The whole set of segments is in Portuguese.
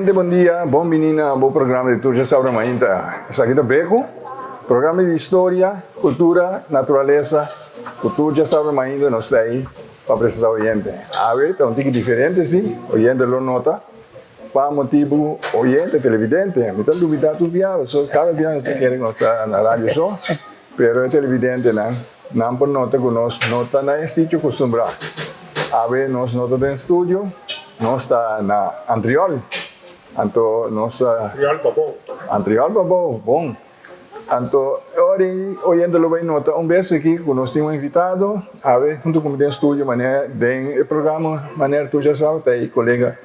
Gente, bom dia, bom menina, bom programa de tudo, já sabe ainda. Essa aqui é BEKU, programa de história, cultura, natureza, cultura, já sabe ainda, nós está aí para apresentar o oyente. A ver, está um tique diferente, sim, o oyente lo nota, para motivo oyente, televidente, me está duvidando tudo bem, só cada dia não se quer gostar na rádio só, pero é televidente, não por nota que nós nota na sítio acostumbrado. A ver, nós nota no estúdio, nós está na Antriol. Anto nossa Antriol babo, bom. Anto oyendo lo bem nota vez aqui que nós temos invitado, a ver, junto com o estúdio, maneira bem o programa, maneira tu já sabe, tá aí colega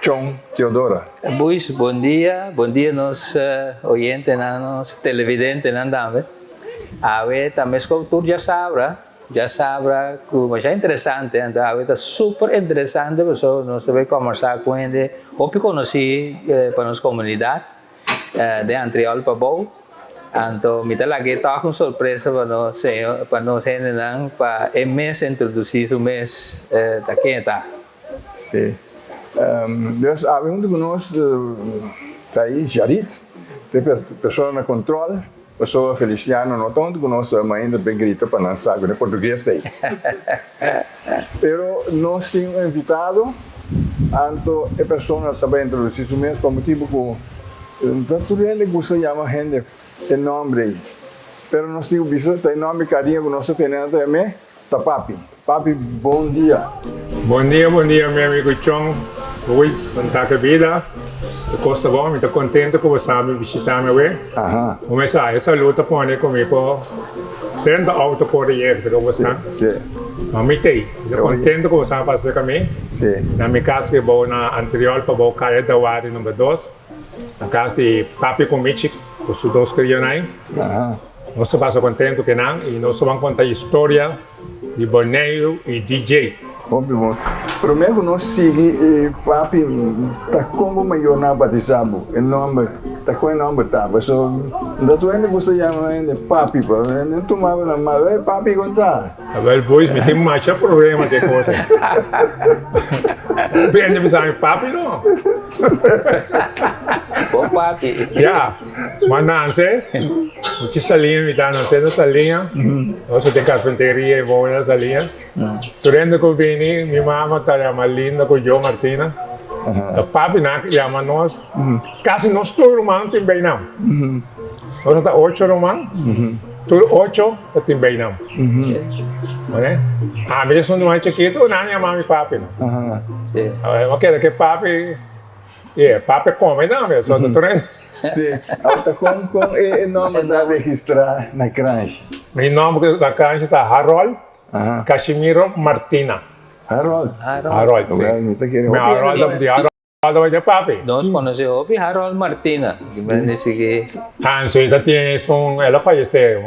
Chong Teodora. Buis, bom dia nós oyentes, nós televidentes, também. A ver, também escutar já sabe que é interessante, então é super interessante, porque nós também conversar com ele, ou conhecer para nossa comunidade de Antriol Pabou, então me dá aqui toque uma surpresa para nós para o mês introduzir o mês daqui tá. Sim. Nós havemos que nós tá aí Jarit, tem pessoa na controle. Pessoa Feliciano, não tanto que nós ainda bem grita para não saber em português aí. Pero nós temos invitado, então a pessoa também introduziu isso mesmo, para motivo que tanto ele gosta de chamar gente em nome, pero nós temos visto tem nome carinho que nós temos também, tá Papi. Papi, bom dia. Bom dia, meu amigo Chong. Luiz, contato vida. Costa bom, me estou contente que você me visitar meu way. Começar essa luta com ele comigo. Tendo auto correr que você. Sim. Mas me tem. Estou contente que você passou comigo. Sim. Na minha casa que vou na Antriol para vou cair da área número 2. Na casa de Papi comigo, os dois crianças aí. Nós estamos contentes que não e nós vamos contar a história de Bonaire e DJ. Bom. Primeiro nós seguimos, Papi, tá como maior na batizado, o nome, tá com o nome tá, mas da tua ainda você chama ainda Papi, não tomava na mão, Papi contar. Agora depois me tem mais problema de coisa. Bem, me sabe Papi não? Bom Papi. Já, mas não sei, o que salinha me dá, não sei nessa linha, você tem carpinteria e vou nessa linha. Durante que eu vim, minha mãe está mais linda que eu, Martina. O Papi chama nós, quase nós todos irmãos também não. Nós estamos 8 irmãos, todos 8 também não. A mesmo não é chiquito, não chama Papi. Eu quero que Papi, Papi come não, só doutor. Sim, então com o nome da registrar na creche. Meu nome da creche está Harold Casimiro Martina. Harold, sim. Meu Harold de Papi. Nós conhecemos o Harold Martina. Ela faleceu,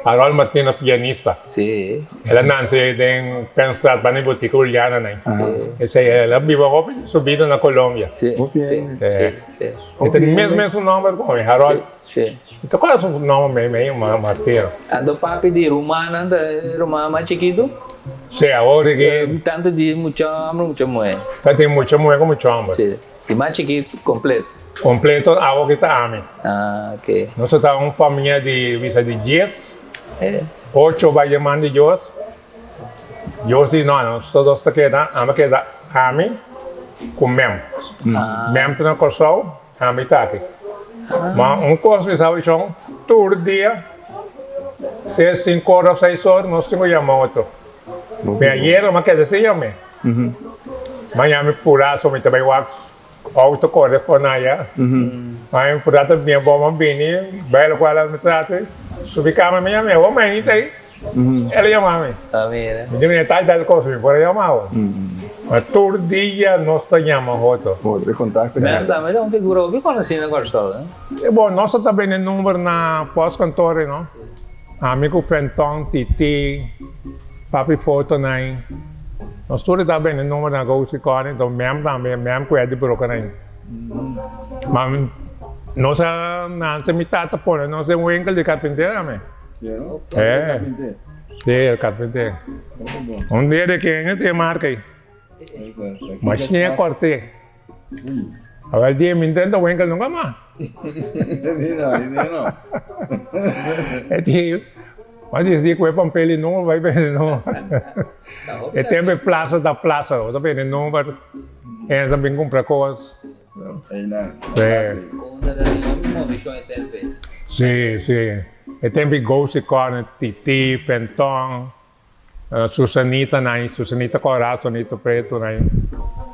Harold Martina pianista. Sim. Ela nasceu em Penstrad, para a botica Uliana, né? Ela viveu subida na Colômbia. Sim. Então, mesmo nome como Harold. Sim. Então, qual é o nome meio Martina? A do Papi de Romana, mais chiquito? Sim, agora que... Tanto de muito mulher. Tem muita mulher como muito homem. Sim. E mais chiquito, completo. Completo, agora que está homem. Ok. Nós estamos uma família de 10. 8 vai chamar de Deus. Deus diz, não, nós todos aqui, ama que dá homem com mem. Mem está na corção, homem está aqui. Mas coisa que sabe, todo dia, 5 horas, 6 horas, nós temos que chamar outro. Mas ayer, mas quer dizer, chama. Mas chama por aço, mas também o auto corre por naia. Mas por aço, minha bomba bem, belo qual é a mensagem. Subi cama minha mãe, o mãe tá aí. Ela chama-me. Me diz, tá aí, coisa, por aí chamava. Mas todo dia nós chamamos outro. Outro contato. Também é uma figura que conheci na Corsola. Bom, nós também temos número na pós-cantor, não? Amigo Fentão, Titi, Papi Foto, né? Nós todos também temos número na Ghost Corner, então mesmo também, mesmo que é de broker, mas nós não se mitata por, nós temos um enkel de carpinteiro, né? Sim, carpinteiro. Dia de quem tem marca aí? Machinha cortei. Agora, dia me intenta winkel nunca mais. Hindi na. É dia, mas diz que vai para um pele número, vai ver número. É tempo plaza da plaza, ou também número. É também compra coisas. Aí na. Sim, sim. É tempo gosto com titi, pentong, Susanita, Susanita Coral, Susanita Preto,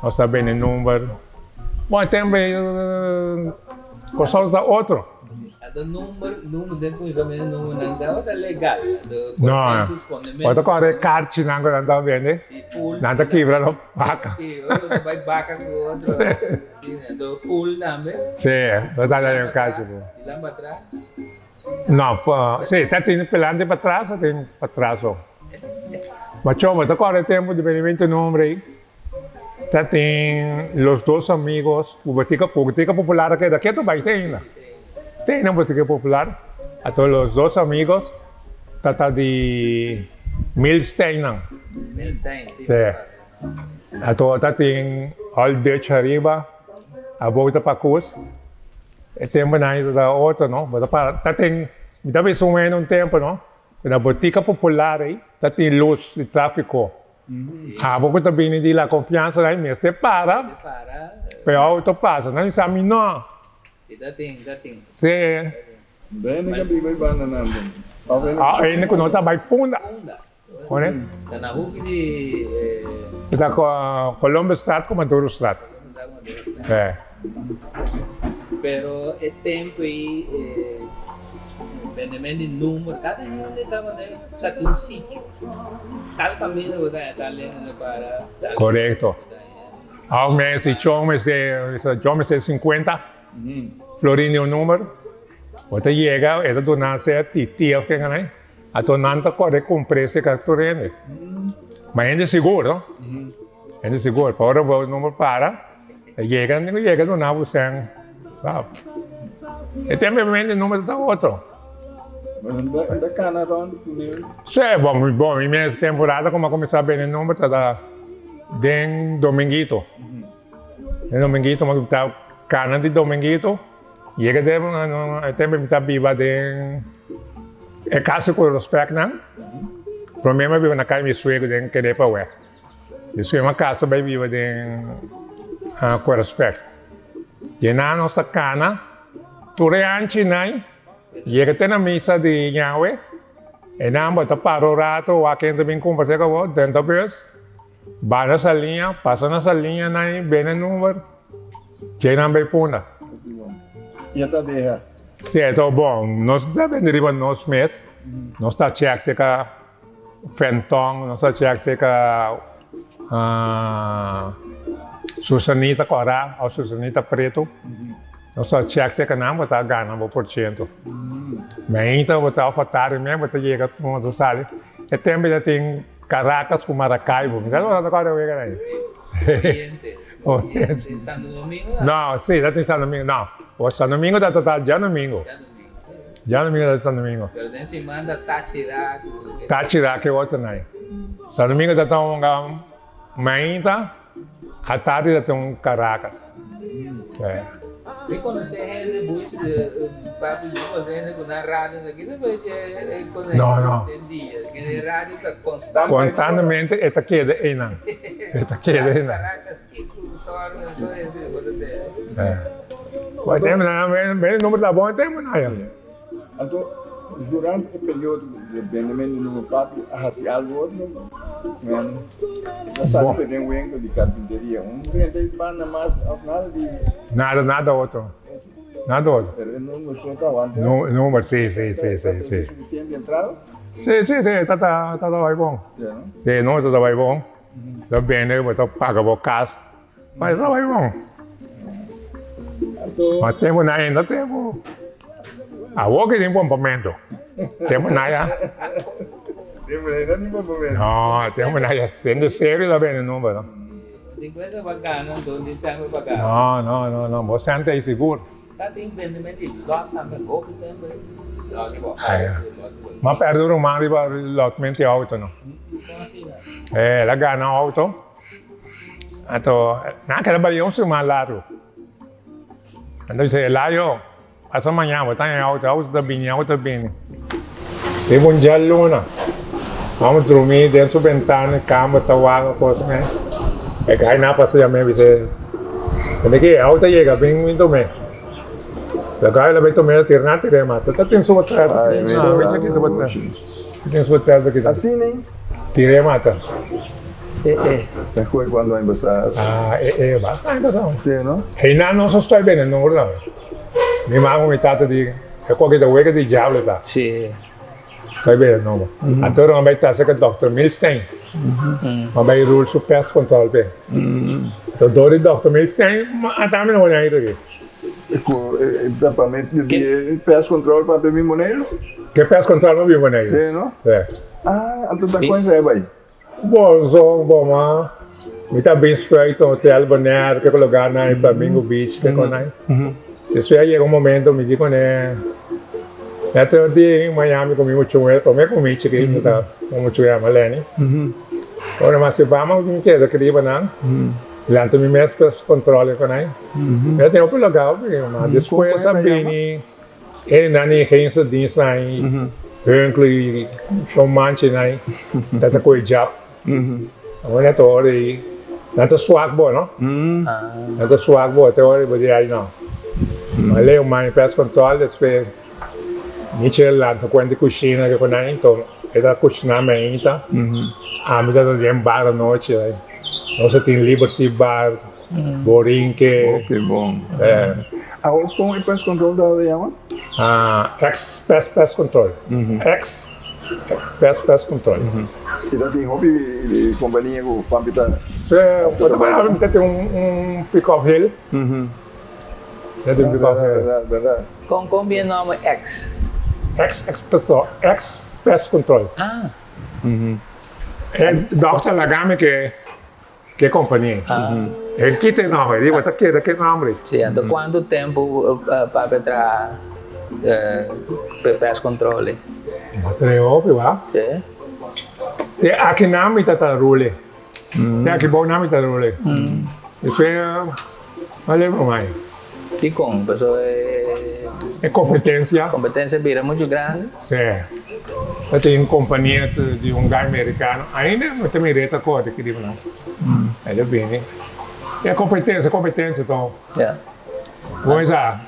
nós sabemos o número. Bom, é tempo consulta outro. O número depois também não é legal. Não, pode correr carte não está vendo? Nada quebra não vaca. Sim, outro vai vaca com outro. Sim, do pool também. Sim, eu está aí o caso. E lá para trás? Não, sim, está tendo pelante para trás, tem para trás. Mas chama, está correndo tempo de benimento número aí. Tá tem os dois amigos, botica popular que daqui tu vai ter ainda. Tem na botica popular, a todos os dois amigos, tá de Milstein não. Milstein, sim. A todos tá tem all Dutch arriba, a volta para cus. E tempo na da outra não, mas tá tem, me dá mais ou menos um tempo não. Na botica popular aí, tá tem luz de tráfego. Porque também não dá confiança lá mesmo. Você para, o auto passa, não examina. Tem. Sim. Bem, nem que bigo ibana na. Ainda que não está mais funda. Olha? Está na rua de... Está com a Colombo Strat com Maduro Strat. É. Pero é tempo aí... Vendimento de número, cada um tem um sítio. Cada família está lendo para... Correto. Ao mês, se chama se 50, florinho o número, você chega, essa donância é titia, que é, né? A donante corre com o preço que tu rende. Mas ainda é seguro, não? Ainda é seguro, para o número para, chega donar você, sabe? E tem o número da outro. Da cana onde sim, bom, em minha temporada, como começar bem o número, está de dominguito. De dominguito, mas está cana de dominguito, chega de tempo está viva de é casa com respeito, não? O problema é viver na casa de suego de querer para o isso é uma casa bem viva de com respeito. E na nossa cana, tu reanche, não? Chega até na missa de Yahweh, e não bota para o rato, a quem também conversa com você, dentro da vez, vai nessa linha, passa nessa linha, vem no número, que não vai puna. E até derra. Sim, então bom, nós devemos ir nos meses, nós está check se que Fentong, nós está check se que Susanita Coral, ou Susanita Preto. Nós só check se que não está ganhando por cento. Mas então você ofertar mesmo, você chega para uma sala, e também tem Caracas com Maracaibo, não sei se agora eu vejo aí. Oriente. Santo Domingo? Não, sim, já tem Santo Domingo, não. O Santo Domingo está já domingo. Já domingo está Santo Domingo. Pero tem semana Táchira. Táchira que é outro não. Santo Domingo está manhã, à tarde já tem Caracas. E quando você rende depois Papi fazendo na rádio aqui, depois não. Que rádio está constante. Constantemente está queda aí não. Está queda aí não. Caracas que tudo torna só esse Mas temos bem o número da bom temos não. Então, durante o período de vendimento no Papi, há algo outro, não sabe que tem um enco de carpinteria, vende banda mais nada de nada outro. Nada outro. Pero não só está onde. Número, sim. Suficiente de entrada? Sim, está vai bom. Sim, não está vai bom. Está bem, eu vou pagar o caso, mas está vai bom. Mas temos ainda, temos. A que tem bom momento. Temos nada. Temos ainda nem bom momento. Não, temos nada. Sendo sério, está bem o número. Tem coisa bacana, então, de sangue bacana. Não, você não tem seguro. Tá tem vendimento de lote também, pouco tempo. Mas perto do mar, lotemente auto, não. Como assim, né? Ela ganha auto. Então, naquela balião se mais largo. Então disse, lá eu, essa manhã, vou estar em auto também. Tem um dia luna. Vamos dormir dentro da ventana, cama, tawaga, coisa, né? É que aí na passeia mesmo, você... Quando que auto chega, bem muito bem. Agora ela vai tomar tirnar, mas tá tem sua terra. Não, veja aqui sua terra. Tem sua terra aqui. Assim, né? Tirei mata. Foi quando vai embaçar. Bastante embaçado. Sim, não? Ainda não só estou bem, não é? Minha mãe me tata de... É qualquer coisa de diabo, tá? Sim. Estou bem, não. Então não vai estar, se que o Dr. Milstein. Mas vai rule o pest control, bem. Então, o Dr. Milstein, até me não é aí. Equipamento de pest control para mim, Bonaire? Que pest control não vi, Bonaire? Sim, não? É. Ah, então tá coisa é, vai. Bom, mas... Me tá bem feito, hotel Bonaire, que é o lugar na Flamingo Beach, que é o nai. Isso aí é um momento, me digo, né? Até o dia em Miami, comi muito chuva, comi aqui, tá? Muito chuva, Malene. Agora, mas se vamos, me queda, que diba, não? Lá também me faz controle com aí. Eu tenho um legal, mas depois sabem, ele não é rensa disso aí, Hönkley, showmanche aí, tá com o job. Agora é todo aí, não tá swag bom, não? Não tá swag bom, até hoje, mas aí não. Mas leu mais pest control, depois Michel lá, tá com a cozinha que com aí, então ele tá cozinhando ainda. Me dá de bar à noite aí. Nós tem Liberty Bar, Borinque. Que bom. Como é pest control da Yama? Pest Control. Pest Control. E daí tem hobby de companhia com o Papi tá... Você tem um pick-off hill. Você tem um pick-off hill. Verdade. Como é o nome X? Pest Control. É Dr. Lagame que é companhia. Ele quita o nome, ele bota aqui nome. Sim, então quanto tempo para entrar pest controle? Tem óbvio, lá. Sim. Tem aqui nome tá rule. Tem aqui bom nome tá rule. Isso é... Olha mais. E como? Pessoa É competência. competência vira muito grande. Sim. Eu tenho companhia de um gajo americano. Ainda não tem direito a cor aqui, não. Ele é bem, né? É competência, então. Vamos lá.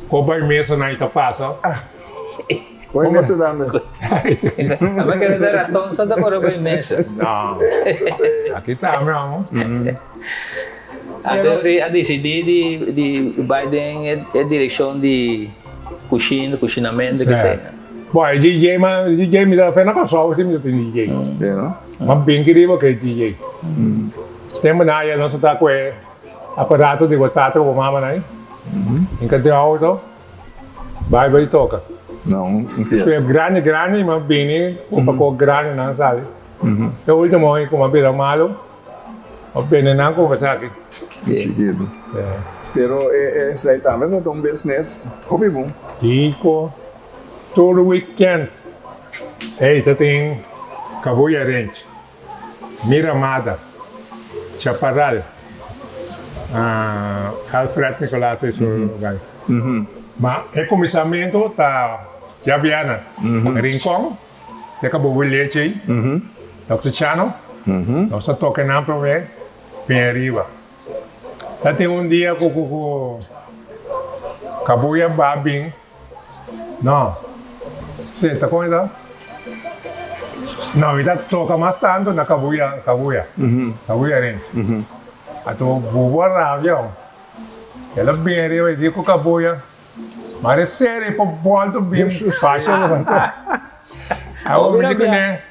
Como a mesa na Itapassa. Como você dá, né? Mas quero dar a tonsa da cor imensa. Não. Aqui tá, meu amor. A decidir de Biden é direção de cozinamento, que seja. Bom, DJ me dá fé na pessoa, você me dá DJ. Não? Mas bem querido que é DJ. Tem uma área, nós está com o aparato de botar com a mamãe, né? Enquanto tem auto, vai toca. Não fiesta. É grande, mas bem, um pouco grande, não sabe? O último ano, como a malo, o bem não conversar aqui. Chiquito. Pero esse aí também é um business hobby bom. Rico. Todo weekend. Eita, tem Cabuia Ranch, Miramada, Chaparral, Alfred Nicolás, esse lugar. Mas o começamento tá Javiana, Rincón, você acabou o leite aí, Dr. Chano, nós só tocamos para ver, bem arriba. Já tem um dia com Cabuia Babin, não. Você tá com isso? Não, ainda toca mais tanto na Cabuia Ranch. A tua boa rádio, ela bem arriba e diz com Cabuia, mas é sério, para volta bem fácil. Aí me digo, né?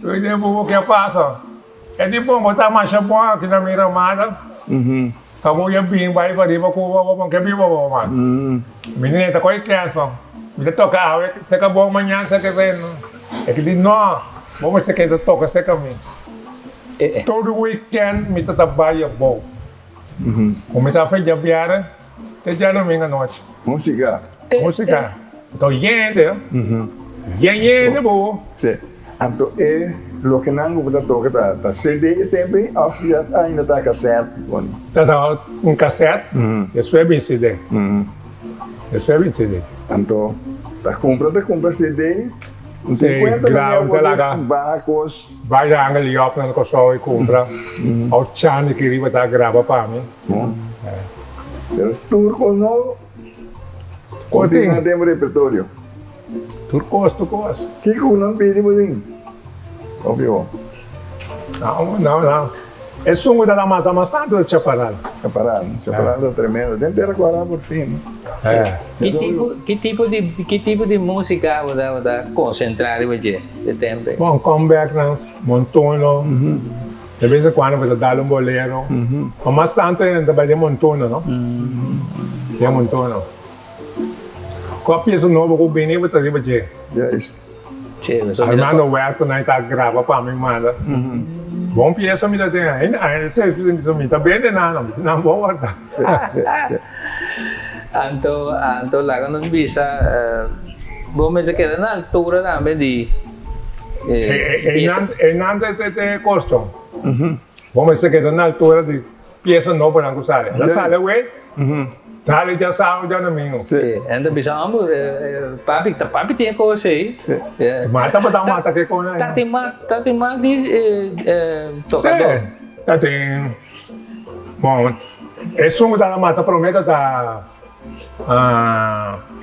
Eu digo, o que passa? É de bom botar marcha boa aqui na Miramada. Cabuia bem, vai para arriba com o que vivo, mano. Menina, tá com a criança. Ele toca, você acabou amanhã, você quer ver? É que ele não, vamos você quer tocar, você caminha. Todo weekend, me trabalha bom. Começa a fazer viagem, até já domingo à noite. Música. Então, gente, bom. Sim. Então, lo que não vou tocar, tá CD também, ainda tá cassete. Tá um cassete, isso é bem CD. Isso é 20 CD. Então, tá compra CD. Não Sim, tem 50 grava, mil talaga. barcos. Vai já ali, ó, quando eu só e compra. Ao chane que ele vai dar grava para mim. Pero turcos não. Continua dentro do repertório. Turcos. Que não pedimos nem. Óbvio. Não. É sungo da mata, mas tanto de chaparral. Chaparral tá tremendo. Dentro era Guará por fim. Que tipo de música você concentrar de tempo? Bom, comeback, montuno. De vez em quando você dá bolero. Mas tanto é também de montuno, não? De montuno. Qual peça nova que o Bini vai trazer para você? Yes. Armando Huerto, né, tá grava para mim, manda. Bom peça me dá tem ainda, isso me tá bem de nada, não vou guardar. Então lá que nos visa, vamos dizer que na altura também de nada de custo. Vamos dizer que na altura de peça nova não usar. La sale wait. Dale já sabe já no mínimo. Sim, ainda bisamos, papi tinha coisa aí. Mata para dar mata que com aí. Tá tem mais de tocador. Tá tem. Bom, esse som da mata promete da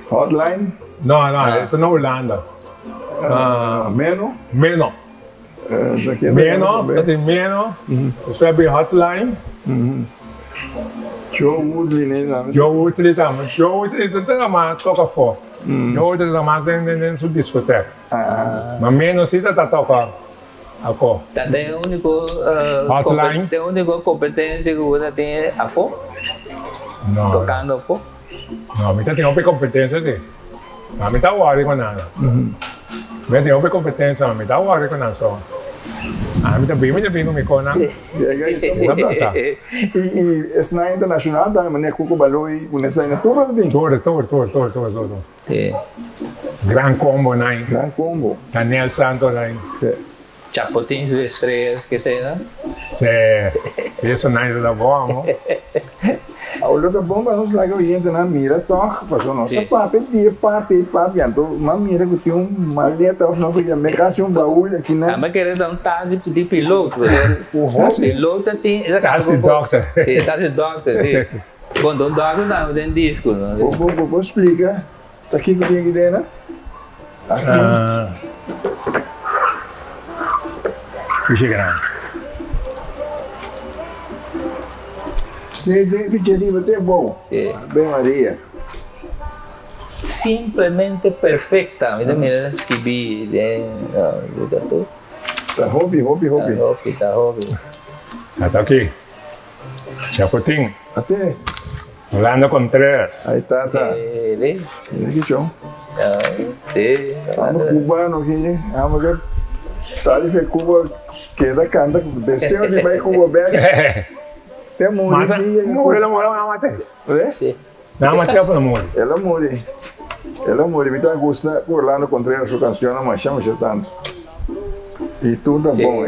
Hotline. Não, isso na Holanda. Menos. Menos, tem menos. Isso é bem hotline. Joe Woodley, né? Eu utilizamos mas toca fora. Eu utilizamos dentro do discoteca. Mas menos se tá toca agora. Tem única competência que você tem a fo? Não. Tocando a fo? Não, mas tem uma competência de. Mas me dá o ar com nada. Mas tem uma competência, mas me dá o ar com nada só. Me também me cona. E esse na internacional da maneira que o baloi, o nessa ainda tudo tem. Tudo. Gran combo, né? Gran combo. Daniel Santos, né? Chapotins de estrelas, que seja. Isso não é da boa, não? A outra bomba nos laga oriente na mira toca, passou nossa papi dia papi, então uma mira que tinha uma maleta, não podia me casse baú aqui na. Mas querer dar tazi de piloto, O piloto tem tazi doctor. Sim, tazi doctor, sim. Quando doctor não tem disco, não. Vou explicar. Tá aqui que tem aqui dentro, Fiche grande. Você tem ficharia até bom. Bem Maria. Simplesmente perfeita. Mira, escrevi de tudo. Tá hobby. Tá hobby. Tá aqui. Chapotinho. Até. Holanda com 3. Aí tá. Ele. Aqui, tchau. Sim. Vamos cubano aqui. Vamos ver. Sabe que Cuba queda canta. Desceu de vai Cuba aberto. Tem muri, sim. Muri, ela mora na mate. Sim. Na mate é para muri. Ela muri. Me tá gostando por lá no contrário sua canção, não me chama tanto. E tudo tá bom,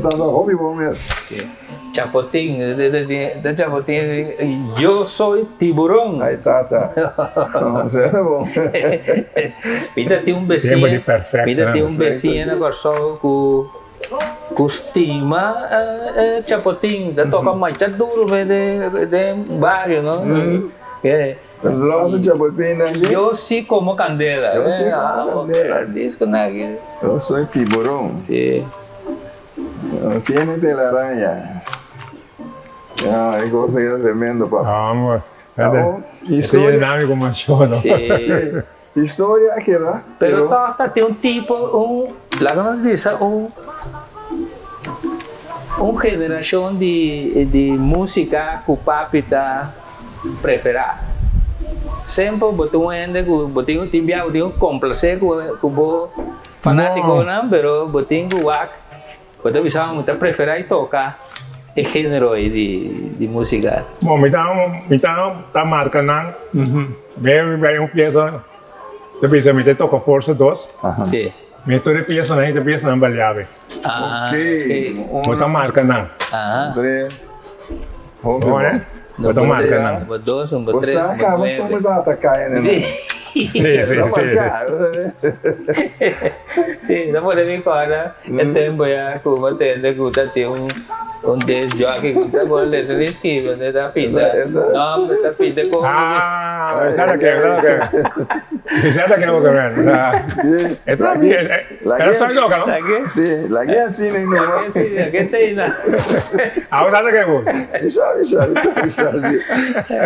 tá hobby bom mesmo. Chapotín, eu sou tiburão. Aí tá. Não, você é bom. Pita tem um becinho na pessoa que estima Chapotín, da toca mais duro de barrio, não? Nossa, Chapotín aqui. Eu sim como candela. Disco aqui. Eu sou tiburão. Sim. Tiene telaraña. Aí você é tremendo, papai. Amor. História. Nome como achou, não? Sim. História aquela. Pero tem um tipo, lá que nós diz, geração de música que o papi está preferado. Sempre botou botou timbiado, botou complacer com o fanático, não, pero botou o ac, botou visão muito preferir tocar o gênero de música. Bom, então tá marcando, bem peça. Depois a gente toca força 2. Sim. Me toda peça não balhava. Ok. Bota marca não. 3. Bom, né? Bota marca não. Número 2, número 3, Você número acaba 9. com uma atacar, né? Sim, sim. Sim, não pode vir fora. É tempo já, como tende que tem desjoque que está bom, les risque, né? Tá pinta. Não, tá pinta com. Ah, esa que no que ven. Esto aquí, pero soy loca, ¿no? Aqui? Sim, lá é assim, né? Aqui sim, aqui tem, né? Ahora de que vos.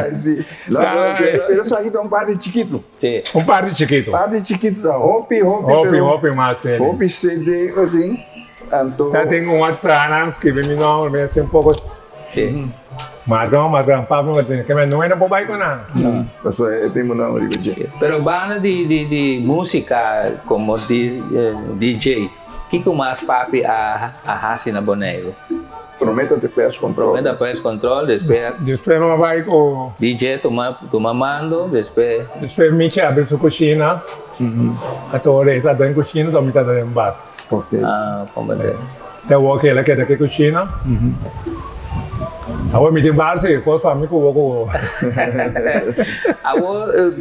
Assim. Lá, pero só aqui tem um parte chiquito. Sim. Un par de chiquito. Parte chiquito da hopi, Hopi más. hopi CD, assim. Anto. Ya tengo un atrás que ve mi nombre, me hace un poco. Sim. Madrón, Papi Martina, que me no era por baixo con nada. Só tem um nome de Pero banda de música como DJ, que mais papi a hasi na Bonaire? Prometa te peço control. Ainda press control, depois Después no va con. DJ toma mando, depois Después mi abre su cocina. A torre está en cocina, también está en bar. Porque compreendo. Te voy a que la que cocina. Ahora mi bar se cosa a mí como como. Agora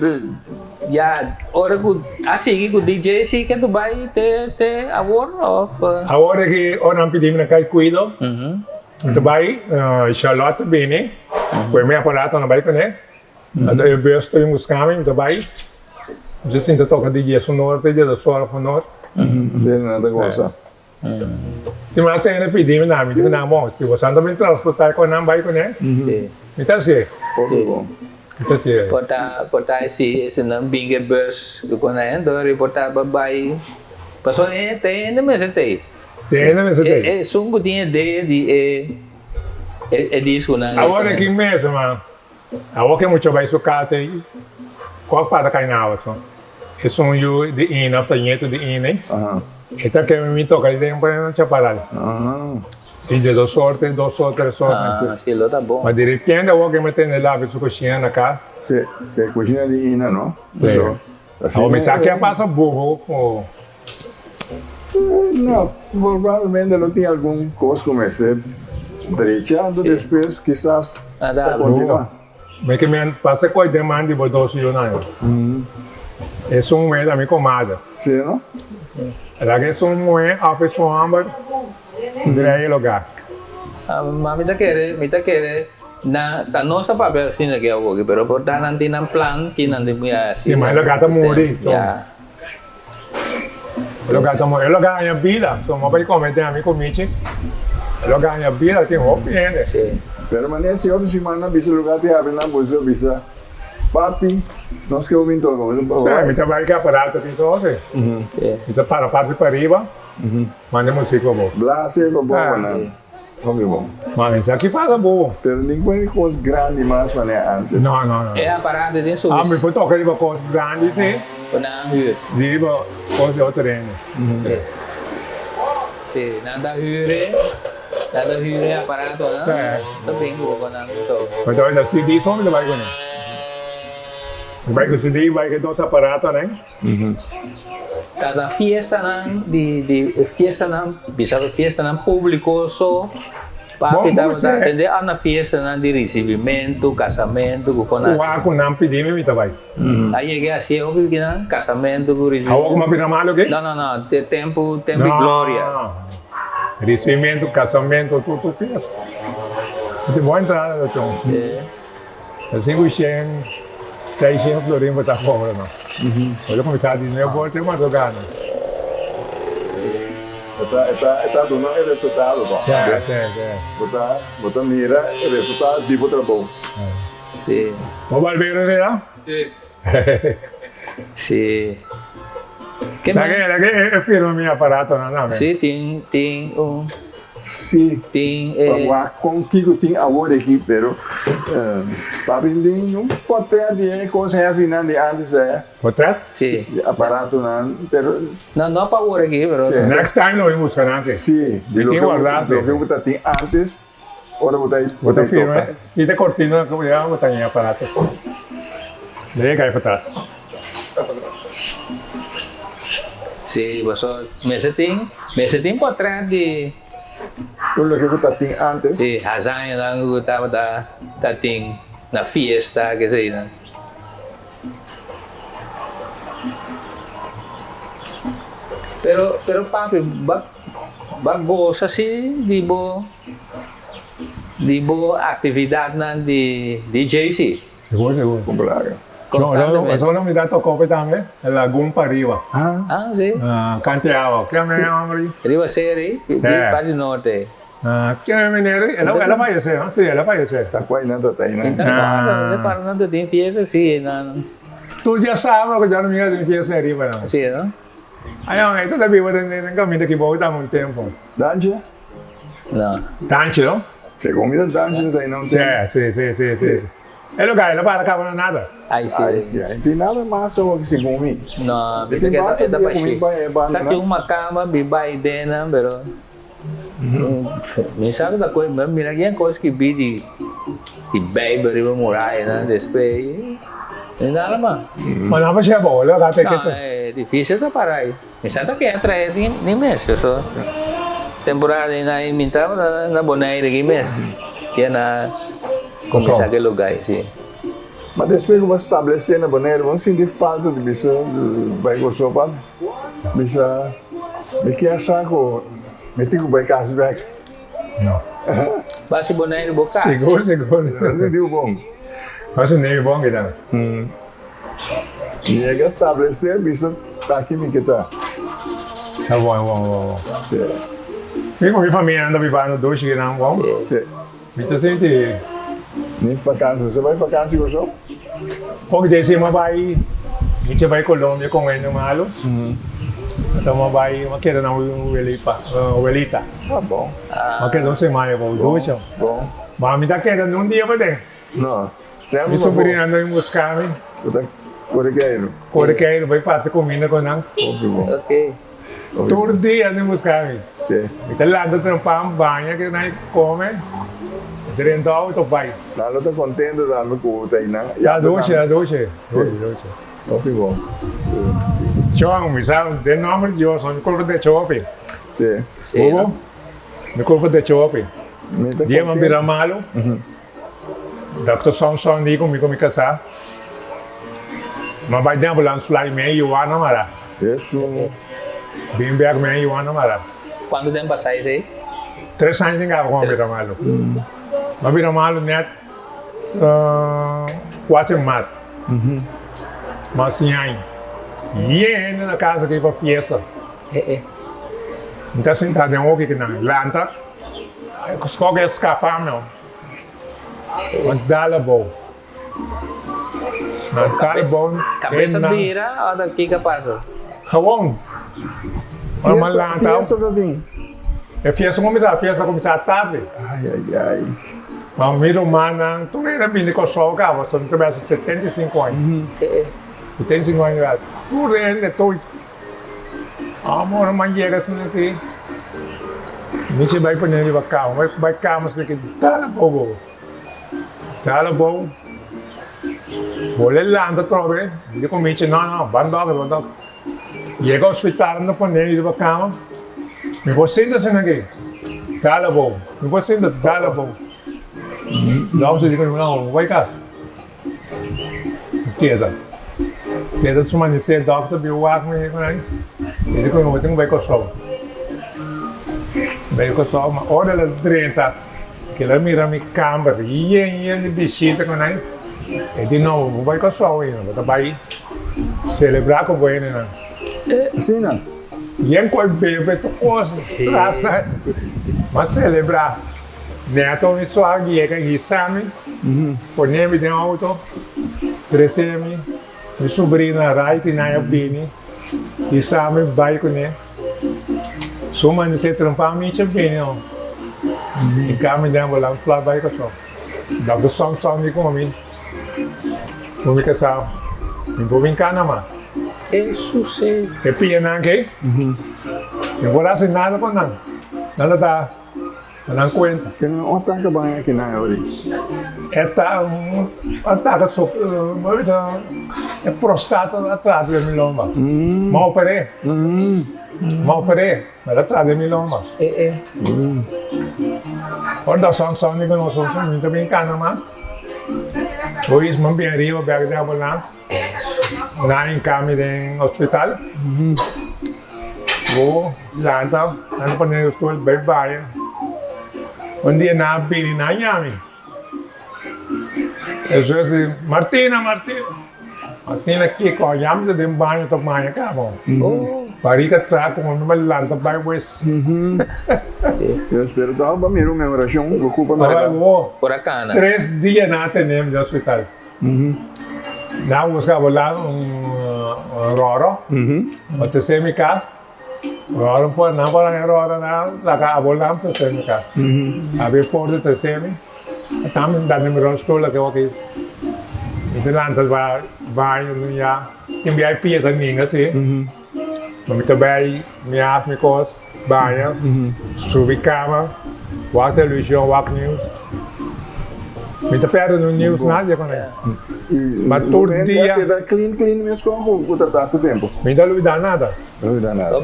já hora que assim que o DJ sim que tu vai ter agora Ahora que ahora pedimos na cai cuido. Tu vai Charlotte bene. Pues mi aparato não vai com ele. Eu estou em buscando, tu vai. Eu sinto toca DJ sonoro, DJ da sonora sonoro. dele nada gosta. Se mais ainda pedimos na minha na mão, se você anda bem transportar com não vai com ele. sim. Então assim, Pouco bom. então assim. Portar esse não binge bus do quando portar babai. Passou tem mas tem. Tem, né, você tem. É sungo tinha de disco não. Agora aqui mesmo, mano. Agora que muito vai sua casa aí. Qual para cai na outra? É som de ina, tanhento de ina. Aham. Então que me toca aí tem para não chaparar. Aham. E de duas sortes, três sortes. Aquilo tá bom. Mas de repente agora que me tem lá para sua cozinha na casa. Se cozinha de ina, não? Sim. Assim, Agora me sabe que passa burro. não, provavelmente não tinha algum coisa como esse. Derechando depois, quizás, Nada, continuar. Mas que me passa com a demanda de dois anos. É um mês da minha comadre. Sim, não? Ela que é um mês a pessoa amba direto lugar. Mas me tá querer na nossa papel assim que eu vou, pero portar nanti nan plan que nanti minha Sim, mas lugar tá morrer. Já. Lugar tá morrer, lugar ganha vida. Só uma para comer tem a minha comida. Lugar ganha vida tem roupa ainda. Sim. Pero maneira se outra semana bisa lugar te abre na bolsa bisa. Papi, nós que ouvimos todo. É, me trabalha que aparato aqui só você. Sim. Então para parte para riba. Manda música boa. Blase é bom, né? Homem bom. Mas isso aqui faz boa. Pero ninguém coisa grande mais maneira antes. Não. É a parada de Ah, me subir. foi tocar de uma coisa grande, sim. Na hyr. De uma coisa de outra ainda. Sim, nada hyr. Nada hyr é aparato, né? Também vou na to. Então ainda CD só me vai com ele. Vai com CD, vai com dois aparatos, né? Cada fiesta de fiesta bisa fiesta público só papi tá entender na fiesta de recebimento, casamento, com O ar com não pedir me vai. Aí cheguei assim, eu vi que casamento, com recebimento. Agora como abrir malo aqui? Não, tempo de glória. Recebimento, casamento, tudo isso. Muito boa entrada, doutor. Assim que 600 florins para estar fora, não. Olha como está dizendo, eu vou ter uma jogada. Está dando o resultado, bom. Botar mira, o resultado tipo trabalho. Sim. Vamos ver, né? Sim. Que mais? Eu fiz o meu aparato, não? Sim, tem Sim. Tem. Com Kiko tem agora aqui, pero papi não pode ter de coisa refinada de antes Portrait? Sim. Aparato não, pero não para agora aqui, pero. Next time não vamos fazer. Sim. Eu tenho guardado. Eu vou botar antes, ora botar firme. E de cortina como já vou botar em aparato. Daí cai para trás. Sim, você tem portrait de tudo que eu botar antes. Sim, Hazan yang aku tahu dah dating na fiesta, kasi na. Pero papi, bago sa di bo aktividad na di JC. Seguro, seguro. Completo. Constantemente. Solo mi dato coppe también, la gumpa arriba. Ah, sì. Canteavo, che me amri? Arriva seri, di Pari Norte. Che me nere? Ela fallece, no? Sì, ela fallece. Está quase nada tá aí, né? Então, para não ter fiesta, sì, Tu já sabe que já não me ia fiesta arriba, não? sì, no? Aí, tu também vai ter um caminho que volta há muito tempo. Danche? No. Danche, não? Você comida danche, tá aí não tem? Sì. É lugar, ela para cá não nada. Ai, sì. Aí sim, aí tem nada mais só que se come. No, Tem bisa kita base kita dia pa comer siya. banda, Tá uma cama, bibay dena, pero minsan da coisa, mas minagyan coisa que bi di baby riba murai na despe. Não dá naman. Mas não vai ser bom, ela vai ter que... No, difícil tá para aí. Minsan tá kaya try ni mes, so temporada na minta na Bonaire gi mes. Kaya na começar aquele lugar, sim. Mas depois que você estabelecer na Bonaire, vamos sentir falta de bisa vai com sopa. Bisa me quer saco, me tico vai cashback. Não. Basi Bonaire bokas. Seguro. Você deu bom. Mas o negro bom que tá. E é que estabelecer, bisa tá aqui me que tá. Tá bom. Minha família anda vivendo dois que não bom. Então sente... Nem vacância, você vai vacância com o show? Porque desse uma vai... A gente vai Colômbia com ele no malo. Então uma vai... Uma queda na ovelita. Tá bom. Uma queda uma semana com o doce. Bom. Mas me dá queda num dia para dentro. Não. Sempre Me sobrinho anda em buscar me. Corriqueiro. Corriqueiro, vai para comida com não. Bom. Okay. Todo dia anda em buscar me. Sim. Então lá anda trampar banha que nós come. Dentro do auto vai. Não estou contente de dar-me com o Tainá. É doce. Top bom. Chão, me sabe, de nome de Deus, me corpo de chope. Sim. Hugo, me corpo de chope. Dia me vira malo. Dr. Samson digo comigo me casar. Mas vai dar ambulância fly meio ano mara. Isso. Bem bem meio ano mara. Quanto tempo passar isso aí? 3 anos ainda com vira malo. Mas vira malo net 4 de março. Mas sim aí. E ainda na casa que para fiesta. Então sentado em alguém que não lanta. Qualquer escapar não. Mas dá-la bom. Mas dá-la bom. Cabeça vira, ou daqui que passa? Hawong. Fiesta do Tim. É fiesta começar tarde. Ai. Mas mira humana, tu nem era bem com o sol, cara, você não começa 75 anos. 75 anos, tu rende, tu... Amor, manhã assim aqui. Me te vai para ele vai calma assim aqui, tá bom. Tá bom. Vou lá anda todo, hein? Ele comigo, não, bandoga. Chega ao hospital, não põe ele para cama. Me vou sentar assim aqui. Tá bom. Me vou sentar, tá bom. Não, você diz não, vai cá. Queda suma ni se doctor viu a me com aí. Ele com eu tenho vai com sol. Vai com sol, uma hora ela 30. Que ela mira me camba e ele visita com aí. E de novo vai com sol aí, não vai celebrar com ele não. Sim, não. E em qual bebe tu coisa, traz, mas celebrar. Neto me suave e que exame, põe-me de auto, cresce-me, minha sobrinha Rai que na Bini, exame vai com ele. Suma de se trampar me bem, não. E cá me dá lá falar vai com só. Dá do som me comigo. Vou casar, me vou brincar na mão. Isso sim. É pena aqui? Não vou dar nada com não. Nada dá. Não conta. Que não ataca bem aqui na hora. Ataca é prostata atrás de miloma. Mal operei. Mas atrás de miloma. Quando a sanção de nós somos muito bem cana, mas Hoje, man bem arriba, pega de ambulância. Na encaminho no hospital. Vou lá, então, ando para o escola, bem baia. Dia na pili na nhami. Eu disse, Martina. Martina aqui, com a nhami, de banho, tô banho, cá, bom. Parica tá com uma lanta, vai, pois. Eu espero dar uma comemoração, ocupa Por acá, né? 3 dias na atendemos no hospital. Na buscava lá roro, até ser minha casa. Roro, pô, não para roro, lá cá, a bola não ser minha casa. Havia porta até ser minha. Estamos dando número de escola que eu aqui. Então, lantas vai, não ia. Tem bem pia também, assim. Mas também, minha coisa, banha, subir cama, walk televisão, walk news. Muito perto no news, nada com ele. Mas todo dia. Está clean mesmo com o tratar do tempo. Não dá luz nada. Não dá nada.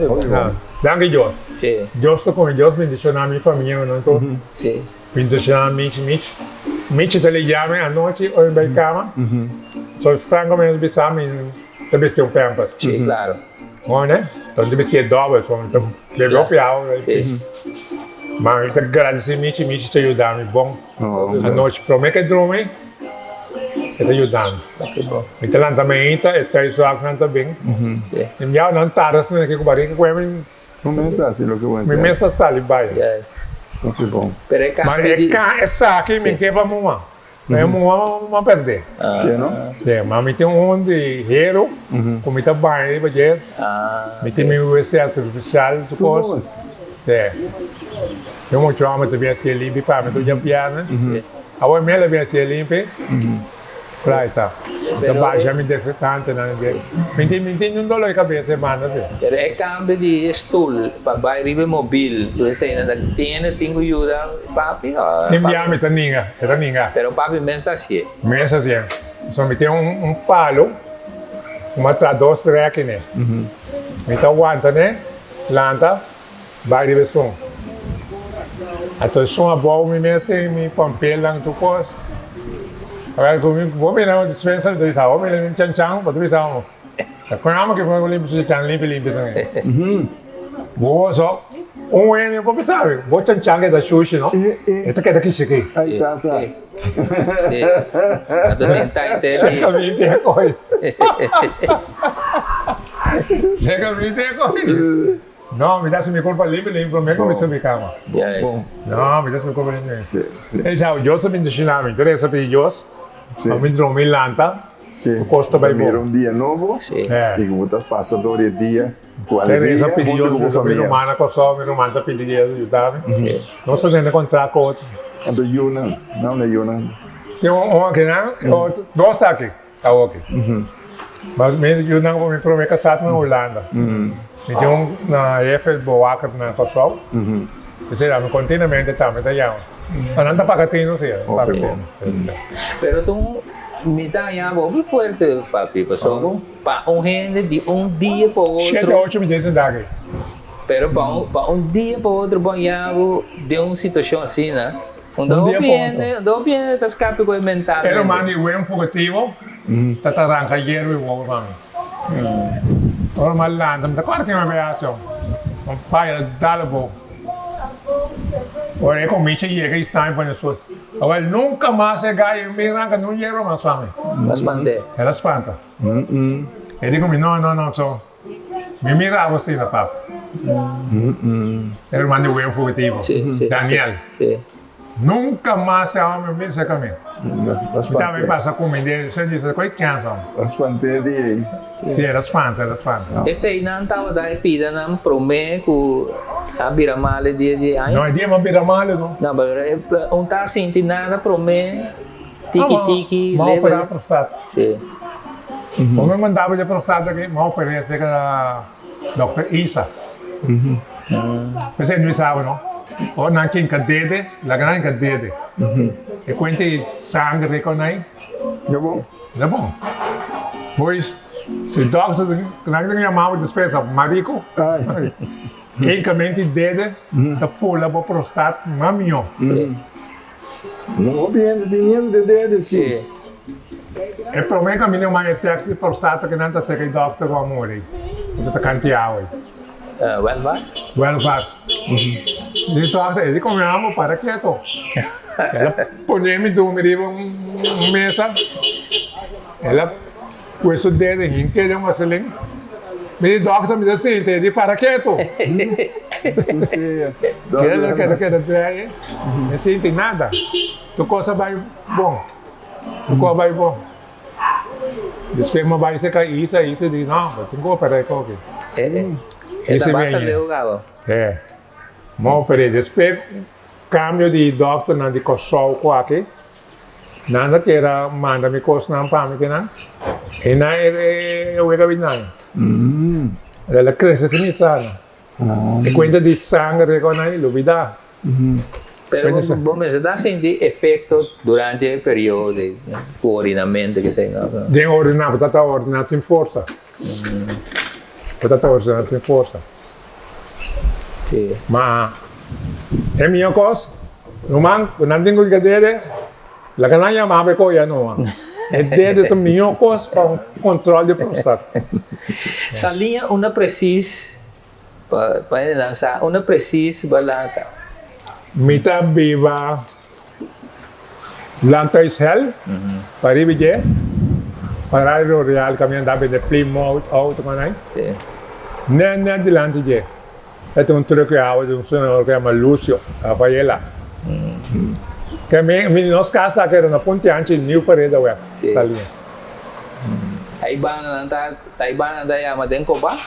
Danke, Deus. Sim. Deus está com Deus, me deixou na minha família, não estou. Sim. Me deixou na Mitch telegrama à noite, ou em cama. Só francamente, também tem um pamper. Sim, claro. Né? Então deve ser dobro, então levou piau. Mas eu agradeço muito te ajudar, bom. A noite promete que dorme, te ajudando. Então lá também está isso aqui também. E minha não está assim que o barriga com ele. Não pensa assim, o que eu Me pensa ali vai. Que bom. Mas é cá essa aqui me quebra muito. Não é uma perder. Sim, não? Sim, mas me tem um de hero, com muita banha, porque me tem meu exército artificial, suposto. Sim. Tem um trauma também a ser limpo, para me tu piar, né? A outra mela vem a ser limpa. Claro, tá. Então baixa me defetante, né? Me tem dolor de cabeça semana, né? Pero é cambio de stool para bairro mobil. Tu sei, né? Tenho ajuda, papi. Enviar-me tá ninga. Pero papi mesmo está assim. Mesmo assim. Só me tem um palo, uma dois trek, né? Me tá aguanta, né? Lanta, vai de som. Até o som é bom, me mesmo me pampel lá no coisa. Agora comigo, vou ver não, dispensa de sal, me lembro chão, para tu sal. Quando que vou limpo de chão, limpo também. Vou só ano eu vou pensar, vou chão que da sushi, não? Esta que daqui cheguei. Aí tá. Quando sentar em Chega me ter coisa. Chega me ter coisa. Não, me dá se me culpa limpo, mesmo me soube cama. Não, me dá se me culpa limpo. Esse é Deus me ensinou, me interessa para Deus. A mim dormi lanta. Costa vai bom. Dia novo. E que você passa todo dia com alegria. alegria. Minha irmã coçou, minha irmã está pedindo ajudar-me. Não se tem encontrar com outro. Ando Yuna, não é Yuna. Tem aqui, não? Dois está aqui. Está aqui. Mas Yuna me promete casar na Holanda. Me tem na EF Boaca na Kosovo. Você sabe, continuamente também está aí. Mas não está pagando, sim. Pero tu me dá muito forte, papi. Pessoal, para gente de dia para outro. 7 a 8 meses daqui. Pero para dia para outro, bom, de uma situação assim, né? Não bem, está escape com o mental. Pero mani, o fugitivo, está arrancando o ovo para mim. Ora malanda, mas agora que é uma reação. Um pai dá bom. Ora é como isso aí que sai para isso. Agora nunca mais se ganha, me arranca não lleva mais para mim. Mas mantém. Ela espanta. Eu digo não, só. Me mira você na papo. Era mani o fugitivo. Daniel. Nunca mais se ama me esse caminho. Também passa comida, você diz que é canção. Bastante aí. Sim, era espanta. Esse aí não estava da pida, não promete que a biramale de aí. Não é dia uma biramale, não. Não, mas não está sentindo nada, promete. Tiki, mal operar a prostada. Sim. Como eu mandava de prostada aqui, mal operar, sei que a Dr. Isa. Você não sabe, não? Ou não tinha cadete, lá não tinha cadete. E quando sangue com aí? É bom. Pois, se o doctor não tinha mal de defesa, marico, encamente dele, está full da prostada, maminho. Não viene dinheiro de Sim. E per me cammino mai il taxi per stato che non ti sei che doctor va a morire. Questo cantiamo. Welvaart? Welfare. Di doctor, e di come amo para quieto. Ponemi tu mi arriva un mese. E la questo deve in che un vaselin. Mi doctor mi dice sì, di para quieto. Sim. Che da tre. E senti nada. Tu cosa vai bom? Tu cosa vai bom? Depois uma vai ser isso de não, tu go para aqui. Essa basta leu gabo. É. Mau para depois cambio de doctor na de cosol com aqui. Nada que era manda me cos não para me que não. E na eu era bem não. Ela cresce assim sana. E quando de sangue com aí lubida. Pero vos está sentindo efeito durante o período de coordenamento que sei não. De ordenar, tá ordenado sem força. Tá ordenado sem força. Sim. Mas é minha coisa. Não man, não tenho que dizer. Lá que não é mais com ele não. É dele também minha coisa para controle de processo. Essa linha uma precisa para lançar uma precisa balança. Mita viva Lanta Israel, para ir para ir real kami andava de Plymouth auto kanay. Nem de lante je. Ito un truck yaw de un senador que llama Lucio Rafaela. Que me nos casa que era na ponte antes new pareda web. Salinha. Aí ba na ya maden ko ba?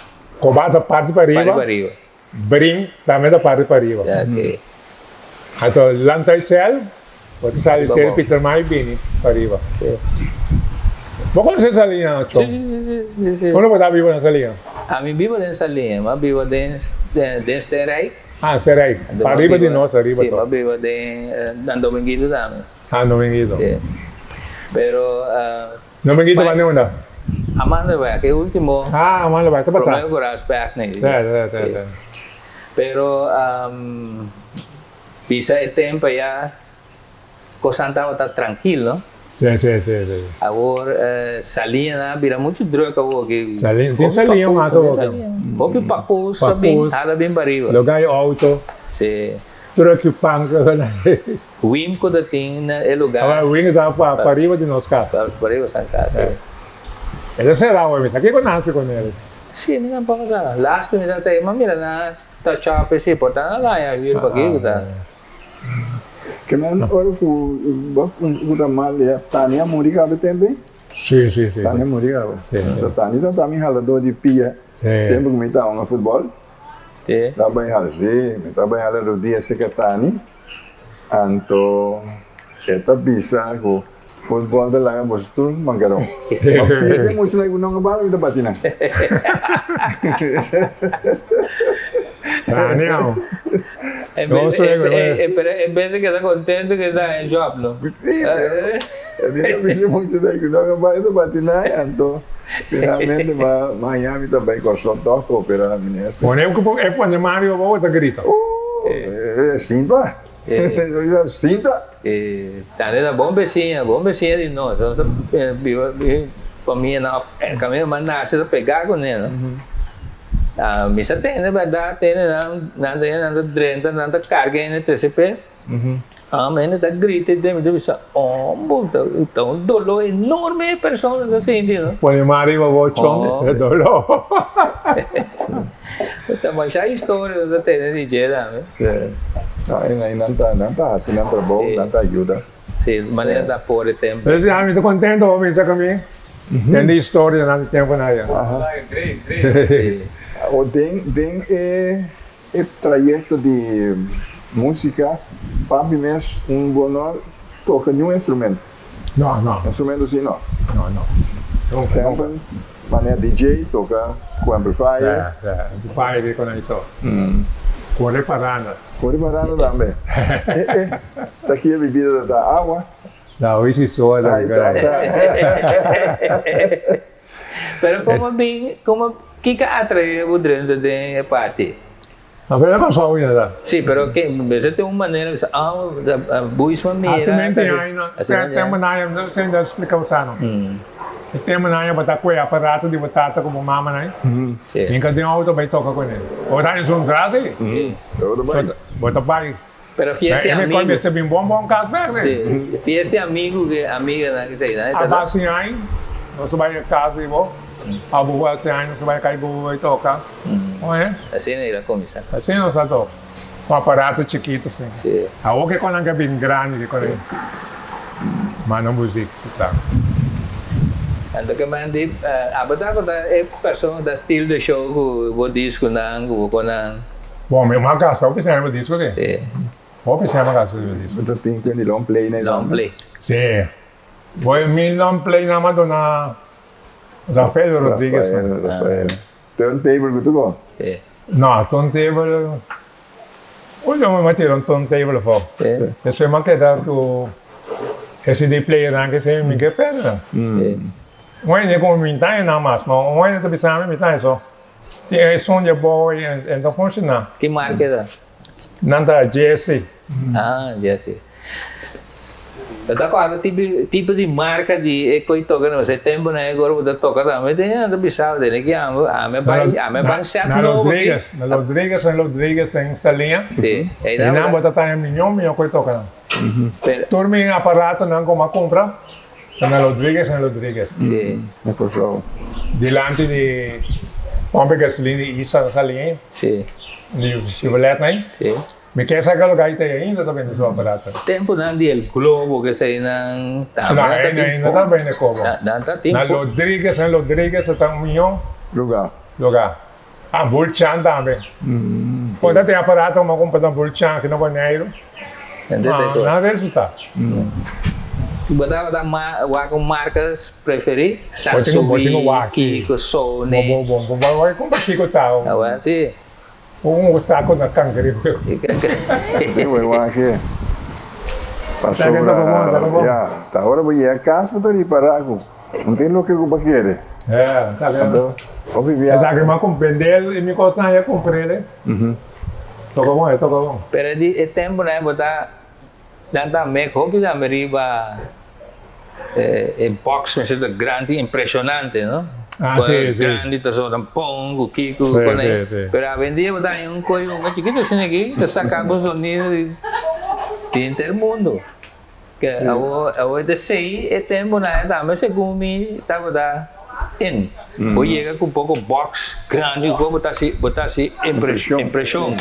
Coba da parte para riba. Bring também da parte para riba. Okay. Ato Lanta Israel, pode sair ser Peter Mai bini para riba. Vos conocés esa línea, Chon? Sí. ¿Cómo estás vivo en esa línea? A mí vivo nessa linha, mas vivo de Sterei. Ah, Sterei. Para arriba de nós, arriba. Sí, mas vivo de Dominguito também. Ah, Dominguito. Sí. Pero... Dominguito va neunda. Amanda vai, que último... Ah, Amanda vai, tá para trás. Problema com as pernas. É. Pero... Bisa o tempo já... Coisa está tranquilo. Sim. Agora, salinha vira muito droga aqui. Salinha, tem salinha mais ou menos. Houve pacu, sabe? Ela bem barriga. Lugar auto. Sim. Truck punk. Wim quando tem no lugar. Agora o Wing dá para arriba de nós casa. Para arriba da casa. Ele será o mas aqui conhece com ele. Sim, não pode passar. Last minute até, mas mira na tá chapa esse porta lá ya vir para aqui tá. Kemudian orang tu dah mal ya Tania muri kabe tembe. Sim. Tania muri kabe. So Tania tu também halador de pia. Tempo que me tá um futebol. Sim. Tá bem halase, me tá bem halado dia secretani. Anto eta bisa ko futebol da lang bostul mangkarong. Bisa mo sila gunong balo kita batina. Tania. Em vez de quedar contente que está en job, ¿no? Sí, bisa mo sila gunong balo kita batina. Anto finalmente Miami também com só opera ministro. Ponem que é quando Mario vai tá grita. Sinta. Sinta. Tania bom becinha de nós. Então, caminho mas nasce pegar com ele. Misa tem, né? Verdade, tem, nada drenta, nada carga, né? TCP. Mas tá grita de mim, bisa, então dolor enorme pessoa assim, entendeu? Põe Mario vai chão, é dolor. Então, mas já história da tem de jeito, né? Sim. Não tá assim, não tá bom, não tá ajuda. Sim, maneira da por tempo. Mas já me tô contente, homem, já caminho. Tem história não tempo na aí. Tem trajeto de música, Papi mes bonor toca nenhum instrumento. Não. Instrumento assim não. Não. Sempre maneira DJ toca com amplifier. Amplifier com isso. Corre parada também. Tá aqui a bebida da água. Não, isso só da. Pero como que atraiu o durante a parte? pero con su abuela. Sí, pero que a veces tem uma maneira, buis maneira. Assim nem tem aí, não. Tem uma naia, não sei ainda explicar o sano. Tem uma naia para com o aparato de batata como mama, né? Sim. Nunca tem auto para tocar com ele. Ou tá em zoom atrás aí. Sim. Bota pai. Pero fiesta É amigo. quando você bem bom caso verde. Sim. Fiesta amigo que amiga né, que sei, né? A base aí, você vai a casa e vou. A boa assim aí, você vai cair boa e tocar. Não é? Assim não irá começar. Assim não está toca. Um aparato chiquito assim. Sim. A outra quando é bem grande, quando mas não música, tá? Então que mandi, abata ko é pessoa da estilo de show ko bo disco nang ko nang. Bom, meu magaço, o que você ama disso aqui? Sim. O que você ama magaço disso? Ito ting ko ni long play na Long play. Sim. Vou me long play na Madonna. Rafael Rodrigues. Rafael. Turntable ko to ko. Sim. No, turntable. Olha, eu vou ter um turntable for. Sim. Isso é uma que dá que SD player anche se mi che ferma. Sim. Moi ne come mi dai na mas, ma moi ne pensava mi dai so. Ti è sonho boy e não funciona. Que marca da? Nanda Jesse. Ah, já sei. Eu tá falando tipo de marca de coi toca no setembro né agora vou tocar também tem anda bisava dele que a me vai ser na Rodrigues em Salinha. Sim. E não bota tá em minha coi toca. Turmi aparato não como compra. Na Rodrigues. Sim. É por favor. Dilante de pompa gasolina e Salinha. Sim. De Chevrolet né? Sim. Me quer sacar o gaita ainda também no seu aparato. Tempo não dia globo que sai não tá. Não, ainda tá bem né como. Não tá tempo. Na Rodrigues está milhão Lugar. Ah, Bulchan também. Quando tem aparato, uma compra da Bulchan que no Bonaire. Nada resultado. Botava da marcas preferidas? Samsung, Kiko, Sony. Bom. Vai comprar Kiko tal. Ah, sim. Saco na cangre. Eu aqui. Passou Tá bom. tá agora vou ir a casa para ir para água. Não tem o que eu querer. É, tá vendo? Eu vivi Já que eu compreender e me costar eu comprei, né? Toca bom. Pero di tempo né botar danta make hobby da meriba box mas é grande impressionante, não? Ah, sim. Grande tá só um pongo, Kiko, né? Pero a vendia botar um coio, um chiquito assim aqui, tá sacando o sonido de intermundo. Que a de sei é tempo né, tá, mas segundo me tá botar Vou chegar com um pouco box grande, vou botar se impressão.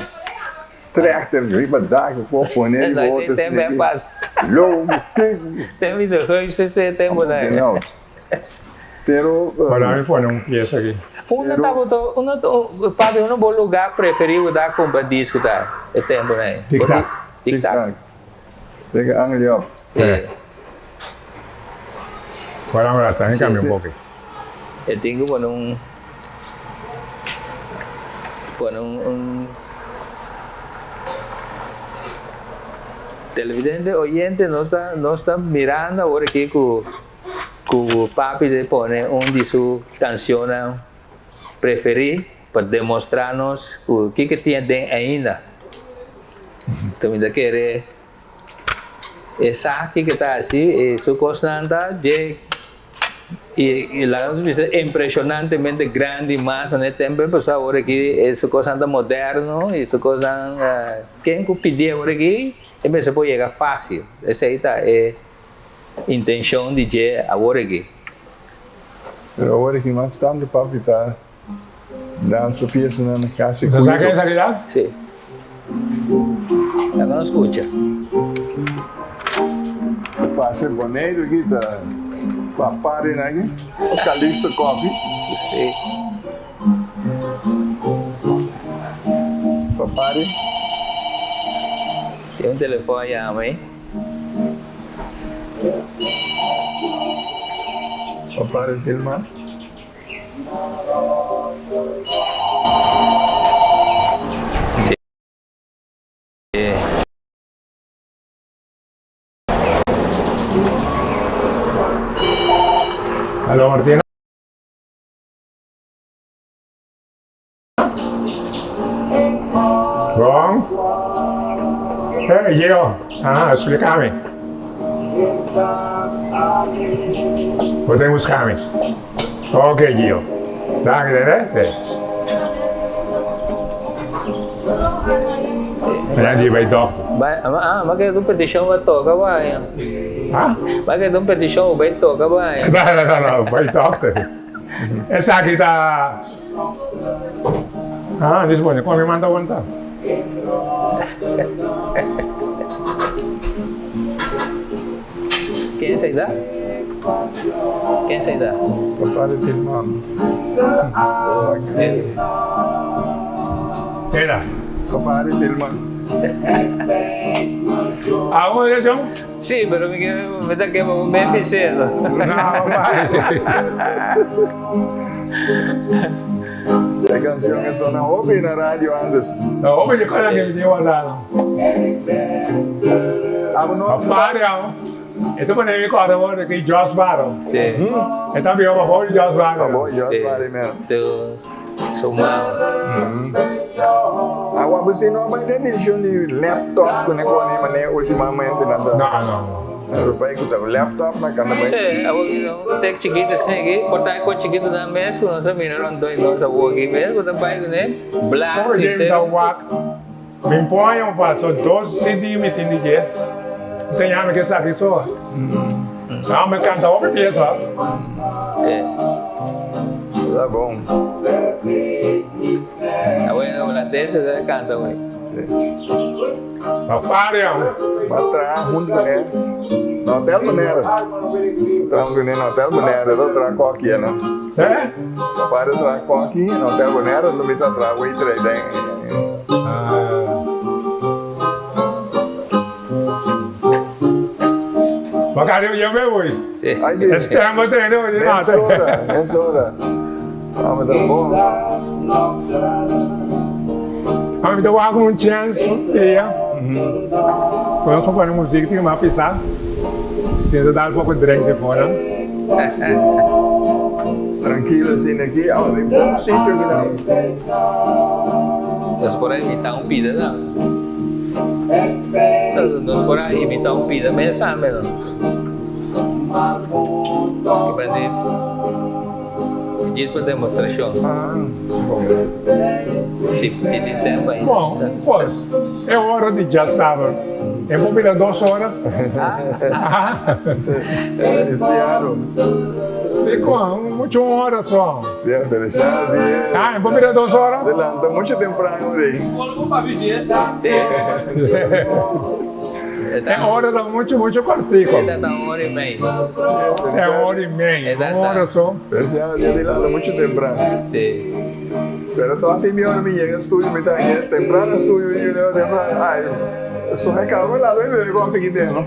Tractor, riba d'água, corpo nele, outro tem bem fácil. Logo, tem vida ruim, você tem boneco. Não. Pero para mim põe um pieza aqui. Papi, um bom lugar preferido da compra disco tá. É tempo né. Tic-tac. Você que anglo. Sim. Para lá, tá, cambia um pouco. Eu tenho televidente oyente não está mirando agora aqui com o papi de pone de sua canção preferida para demonstrar-nos o que tinha dentro ainda. Então ainda querer essa aqui que está assim, sua constante e lá nos diz impressionantemente grande mas né também pessoal agora aqui essa coisa moderno e essa coisa quem que pedir agora aqui também se pode chegar fácil essa aí tá é intenção de je agora aqui agora que mais tarde papi está dando sua peça na casa você sabe essa aqui lá? Sim agora não escuta passa Bonaire aqui tá Papari né? O Calixto Coffee. Sim. Papari. Tem telefone aí, mãe? Papari Tilman. Alô, Martina? Bom. Gio. Explica-me. Podemos buscar-me. Ok, Gio. Dá, né? Nanti vai doctor. Makanya tu petition betul ke apa ya? Makanya tu petition betul ke apa ya? Não, vai doctor. Essa aqui tá. Dispone, come manda conta. Quem saída? Quem saída? Papare Tilman. Era. Papare Tilman. Aonde, João? Sí, pero me da que me empecé. Não, vai. A canção que só não ouve na rádio antes. Não, mas qual é aquele dia lá? Papare, Itu pun ini kau ada orang ke Jos Baru. Itu biar apa boleh Jos Baru. Tá bom, já vai mesmo. Itu semua. Agora você não vai ter edição de laptop com negócio nem mané ultimamente nada. Não. Pero pai que tá laptop na cana pai. Sí, aku stek chiquito sini, cortar con chiquito na mes, no sa minaron doy no sa wogi mes, ko tapay ko ne, black Por exemplo, da WAC, me impõe só 12 centímetros de dia. Tem homem que sabe só. Não, mas canta outra peça. Tá bom. Aku yang holandesa saya canta hoy. Papare, Matra junto né. No hotel Bonaire. Estamos no hotel Bonaire, do tra coque né. Para tra coque no hotel Bonaire, no mita tra wait trade. Bacalhau eu me voy. Aí sim. Estamos treinando de nada. Nessa hora. Mas tá bom. A mim deu água chance, quando eu sou fazendo música, tem uma pisar. Se dar um pouco de drink de fora. Tranquilo assim aqui, ó, tem bom sítio aqui não. Nós por aí imitar pida não. Nós por aí imitar pida, mas está mesmo. Kemudian diz para demonstração. Bom. Se tempo aí. Bom, pois, é hora de já sábado. É bom virar 2 horas. Iniciaram. Ficou muito hora só. Se ofereceram de... É bom virar 2 horas. Adelanta muito temprano aí. É hora da muito cortico. Está uma hora e meia. É 1h30. 1 hora só. Ofereceram de adelanta muito temprano. Pero toda a minha hora me llega ao estúdio, me tá temprano estúdio e eu temprano. Ai, eu sou recalmo lá do meu como fiquei dentro.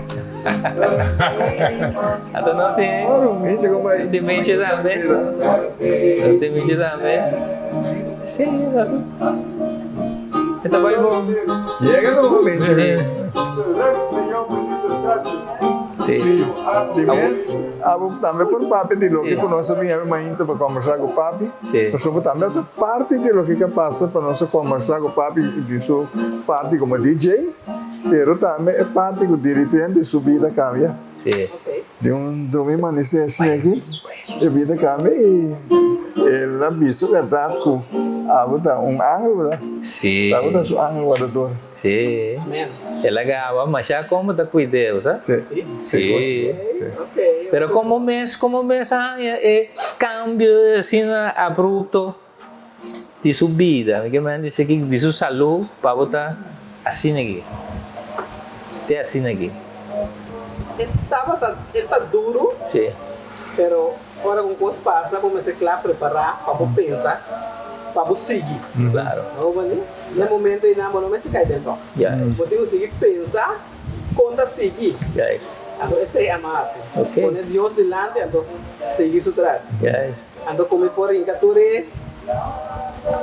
Atau nós tem. Gente, como é? Nós tem mente também. Nós tem mente também. Sim, nós. Kita vai bom. Chega novamente. Sim. Também por Papi de lo que conosco vinha mais para conversar com o Papi. Nós também outra parte de lo que passa para nós conversar com o Papi de sua parte como DJ, pero também é parte que de repente sua vida cambia. Sim. De domingo amanhecer assim aqui, a vida cambia e ela visto que está com ángel, né? Sim. Está com ángel guardador. Sim. Ela ganhava, mas já como da cuideu, sabe? Sim. Pero como mês cambio assim abrupto de sua vida, que me diz que de sua saúde para botar assim aqui, até assim aqui. Ele tá duro, Sim. pero agora com os passa, comecei a preparar para pensar, para seguir. Claro. No momento ainda não se cai dentro. Vou ter que seguir pensar, conta seguir. Então esse é a massa. Quando Deus delante, então seguir isso atrás. Então como por encature,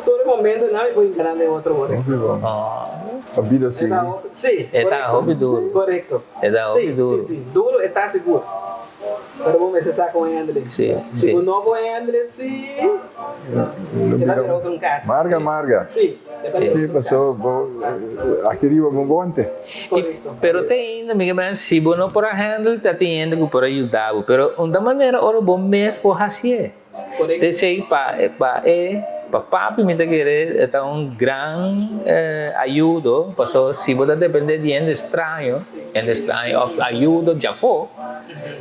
todo momento não me vou encarar de outro modo. A vida assim. Sim. Está hobby duro. Correto. Está hobby duro. Sim. Duro está seguro. Para vamos ver se está com André. Sim, Se sim. o novo André, sim. Ele vai ter outro caso. Marga. Sim. Sim, passou. Aqui riba bombonte. Correto. Pero tem ainda, minha mãe, se você não por handle, tá tendo que por ajudar, pero uma maneira ora bom mês por fazer. Correto. Te sei para papi me querer é um grande ajuda, porque se você depender de estranho ajuda já foi,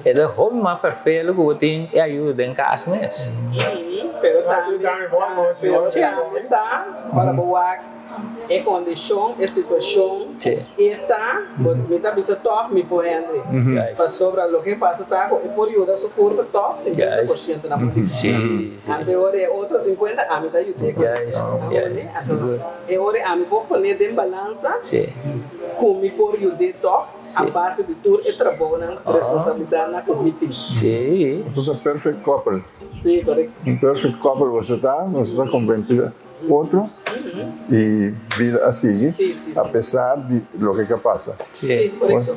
é o home mais perfeito que você tem ajuda em casa mesmo. Pero também tá para boa é condição, é situação, e tá, me tá bisa top me por André. Para sobre o que passa tá, e por ajuda seu corpo top 50% na política. Sim. Ante ore outra 50 a me tá ajuda. E ore a me vou pôr em balança. Com me por ajuda top. A parte de tudo é trabalho, responsabilidade na comida. Sim. Você está perfect couple. Sim, correto. Perfect couple você está compreendendo outro e vida assim, apesar de lo que passa. Sim, correto.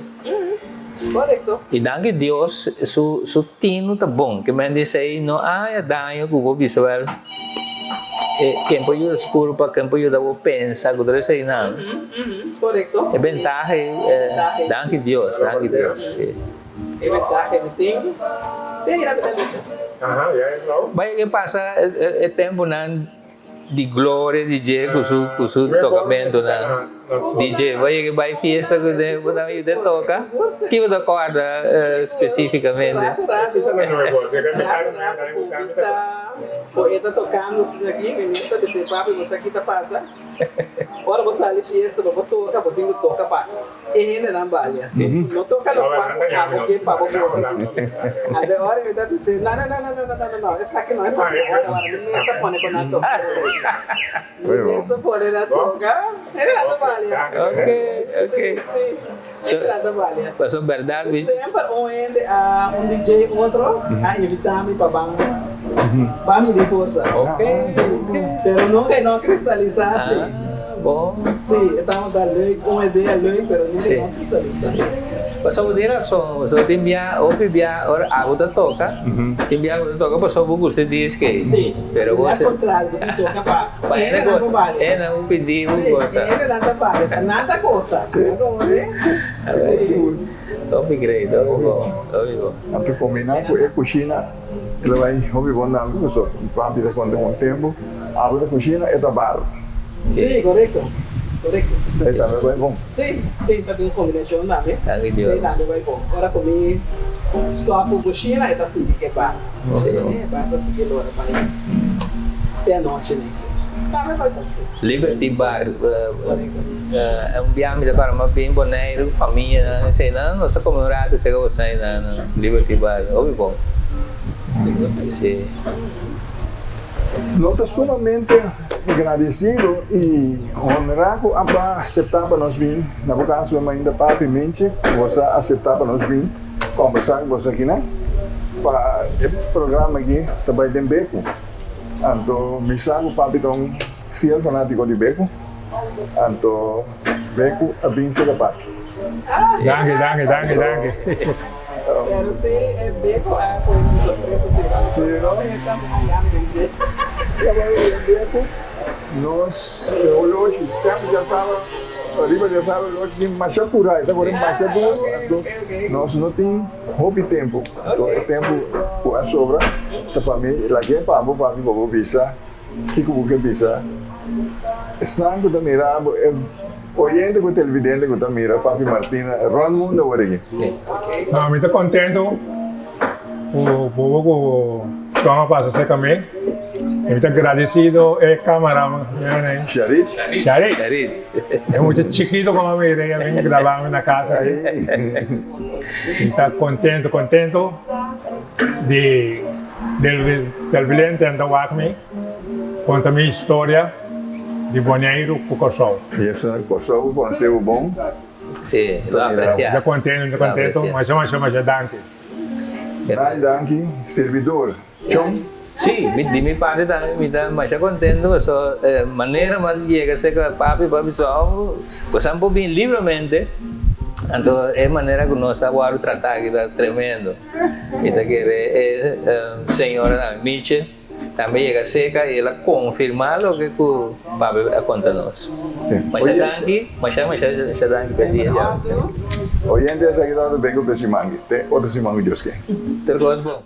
Correto. E danke Deus, su tino tá bom, que me diz aí, não há daño que o visual. Quem pode escuro para quem pode dar o pensa, que tudo aí não. Correto. É vantagem, danke Deus. É vantagem que tem a vida Vai que passa é tempo não de glória DJ com seu tocamento na DJ vai que vai festa que de toca que você acorda especificamente está tocando isso aqui me está dizendo papi você aqui tá passa agora você ali fiesta você toca você tem que tocar para ainda não vale não toca no quarto porque papo você agora ele está dizendo não essa aqui não essa agora me está põe com a toca essa pode na toca ele não vale ok Mas é verdade sempre um DJ outro a invitar-me para banco para me de força pero nunca não cristalizar bom sim estamos da lei uma ideia lei pero nunca não cristalizar Pasal você razão, você tem via, ouve via, ora a outra toca, tem via outra toca, pasal você diz que, sim, pero você, contrário, toca para, é não pedir uma coisa, é nada para, nada coisa, top great, top bom. Antes combinar com a cozinha, ele vai ouvir bom nome, porque o papi está contando com o tempo, a outra cozinha é da bar. Sim, correto. Correto. Isso aí também vai bom. Sim, está bem combinação também. Sim, também vai bom. Agora comi, estou a cozinha e está assim que é bar. Sim. Bar está assim que loura para até a noite né. Também vai bom. Liberty Bar, é viagem agora mas bem Bonaire, família, sei não, nossa comunidade se gosta aí na Liberty Bar, ouve bom. Sim. Nós estamos sumamente agradecidos e honrados para aceitar para nós vir. Na vocação da mãe da papi, mente, você aceitar para nós vir, conversar com você aqui, né? Para o programa aqui, também tem BEKU. Então, me sabe o papi é um fiel fanático de BEKU. Então, BEKU é bem ser papi. Danke. Quero ser BEKU, foi uma surpresa, sim. Nós, hoje, sempre já sabe, já sabe, hoje tem mais curar, então agora mais duro, nós não tem hobby tempo, então é tempo com a sobra, então para mim, lá que é para mim, vou bisa, que você bisa, estando da mirabo, oyente com televidente com mira, Papi Martina, Ron mundo agora aqui. Não, me estou contente, o povo que estão a passar também. Muito agradecido é camarada, né? Charit. É muito chiquito como me irei, vem gravar na casa. Está contente del vilente anda aqui, conta minha história de Bonaire com Kosovo. E esse Kosovo conheceu bom? Sim, lo apreciar. Já contente, mas já danke. Danke, servidor. Chom. Sí, de mi parte también me está más contento, eso manera más llega a ser que papi só, pues un poco bien libremente, Entonces, es manera que nos agora tratar que está tremendo. Y te quiere, señora Miche, también llega seca y ella confirma lo que tu papi contanos. Mas ya danki pedí ya. Oyente es aquí donde BEKU de Simangi, te otro Simangi Joske. Te recuerdas bom.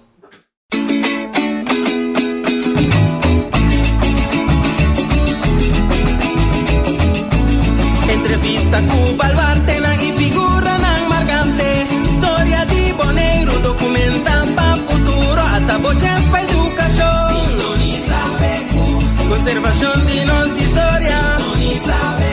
Entrevista Cuba al Bartenan y figura nan marcante. Historia de Bonaire, documenta pa futuro hasta bochas pa educación. Sintoniza BEKU, conservación de nos historia. Sintoniza BEKU.